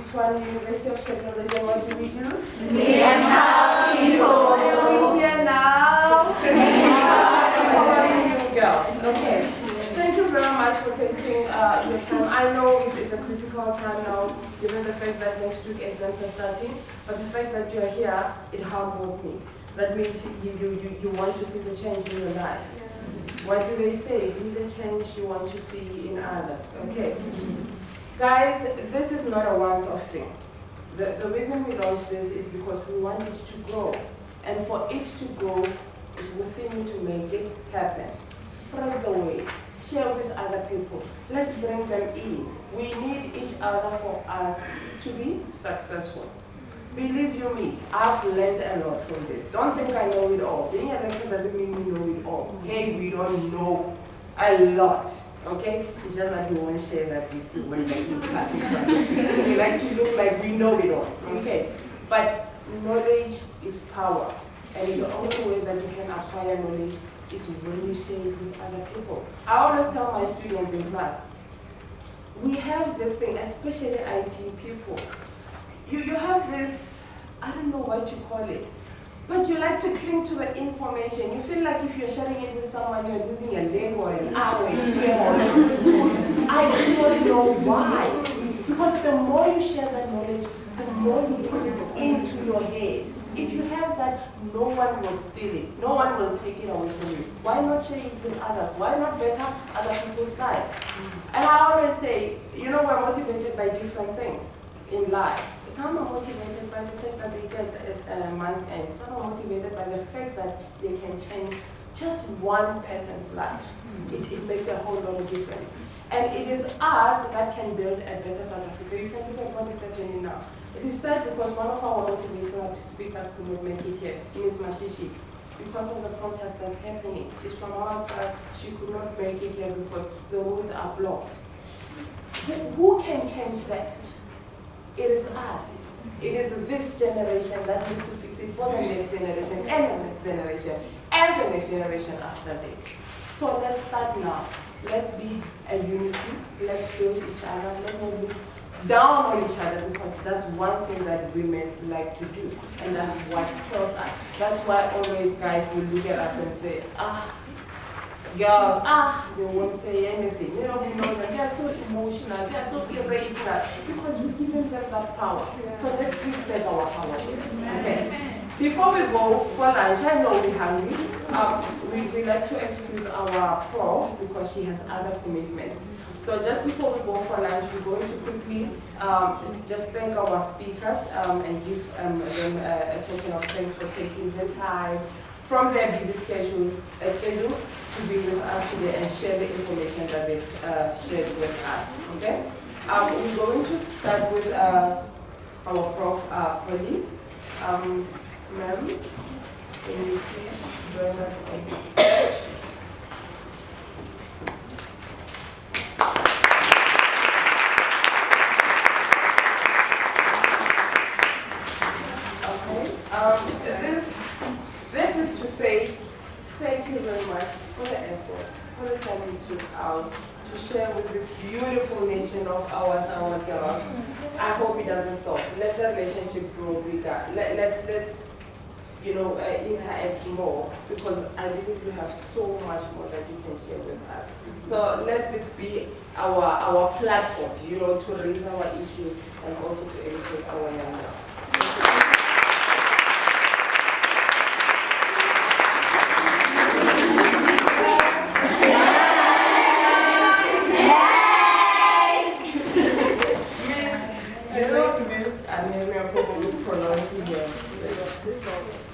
Tshwane University of Technology, and what do we do? We empower people. We're here now. Empowering you girls. Okay. Thank you very much for taking your time. I know it's a critical time now, given the fact that next week exams are starting, but the fact that you are here, it humbles me. That means you want to see the change in your life. What do they say? Be the change you want to see in others. Okay. Guys, this is not a once-off thing. The reason we launched this is because we want it to grow. And for it to grow, it's within you to make it happen. Spread the word. Share with other people. Let's bring them in. We need each other for us to be successful. Believe you me, I've learned a lot from this. Don't think I know it all. Being a lecturer doesn't mean we know it all. Hey, we don't know a lot. Okay? It's just that we won't share that with you when we're in class in front of you. We like to look like we know it all. Okay? But knowledge is power. And the only way that you can acquire knowledge is when you share it with other people. I always tell my students in class, we have this thing, especially IT people. You have this, I don't know what you call it, but you like to cling to the information. You feel like if you're sharing it with someone, you're losing a leg or an hour. I don't know why. Because the more you share that knowledge, the more you put it into your head. If you have that, no one will steal it. No one will take it away from you. Why not share it with others? Why not better other people's lives? And I always say, you know, we're motivated by different things in life. Some are motivated by the check that they get at month end. Some are motivated by the fact that they can change just one person's life. It makes a whole lot of difference. And it is us that can build a better South Africa. You can look at what is happening now. It is sad because one of our motivational speakers could not make it here, Ms. Mashishi, because of the protest that's happening. She's from our side. She could not make it here because the roads are blocked. Who can change that? It is us. It is this generation that needs to fix it for the next generation and the next generation and the next generation after that. So let's start now. Let's be a unity. Let's build each other. Let's not look down on each other, because that's one thing that women like to do. And that's what kills us. That's why always guys will look at us and say, girls, they won't say anything. You know, we know that they're so emotional, they're so irrational, because we're giving them that power. So let's take back our power. Okay. Before we go for lunch, I know we're hungry. We like to excuse our prof because she has other commitments. So just before we go for lunch, we're going to quickly just thank our speakers and give them a token of thanks for taking the time from their busy schedules to be with us today and share the information that they've shared with us. Okay? We're going to start with our Prof. Polly. Ma'am, can you please join us on the stage? This is to say thank you very much for the effort, for the time you took out to share with this beautiful nation of ours, our girls. I hope it doesn't stop. Let the relationship grow bigger. Let's interact more, because I believe you have so much more that you can share with us. So let this be our platform, to raise our issues and also to educate our young girls.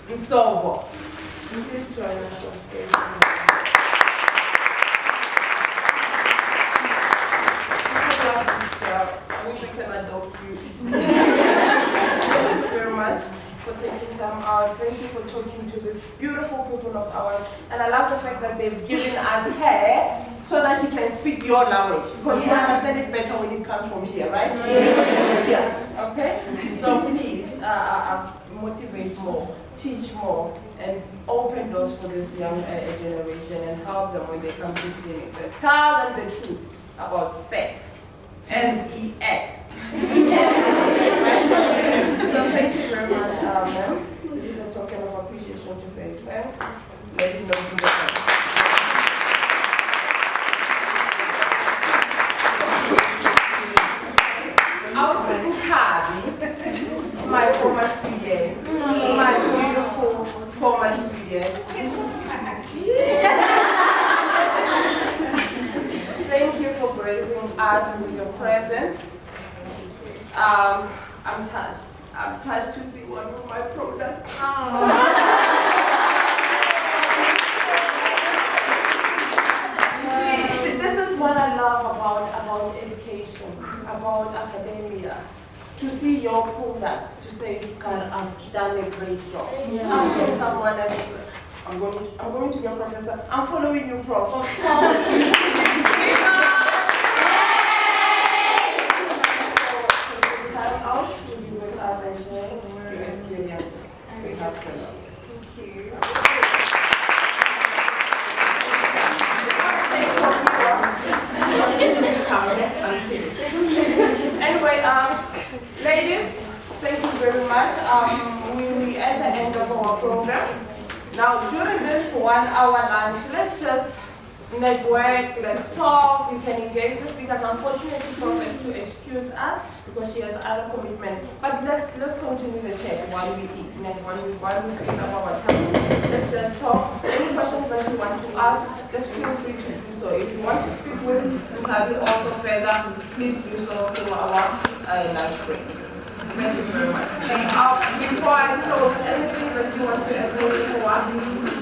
Nsovo. Please join us on stage. I wish I could adopt you. Thank you very much for taking time out. Thank you for talking to this beautiful people of ours. And I love the fact that they've given us her so that she can speak your language. Because you understand it better when it comes from here, right? Yes. Okay? So please motivate more, teach more, and open doors for this young generation and help them when they come to clinics. And tell them the truth about sex. S-E-X. So thank you very much, ma'am. This is a token of appreciation to say thanks. Let you know who the I was sitting happy, my former student, my beautiful former student. Thank you for gracing us with your presence. I'm touched. I'm touched to see one of my products. This is what I love about education, about academia. To see your products, to say you can have done a great job. I'm sure someone else is, I'm going to be a professor. I'm following you, Prof. Of course. Time out to be with us and share your experiences. We have to know. Thank you. Anyway, ladies, thank you very much. We at the end of our program. Now, during this 1 hour lunch, let's just network, let's talk, we can engage the speakers. Unfortunately, Prof has to excuse us because she has other commitments. But let's continue the chat while we eat, while we fill up our time. Let's just talk. Any questions that you want to ask, just feel free to do so. If you want to speak with Nkazi also further, please do so through our lunch break. Thank you very much. Before I close, anything that you want to add for?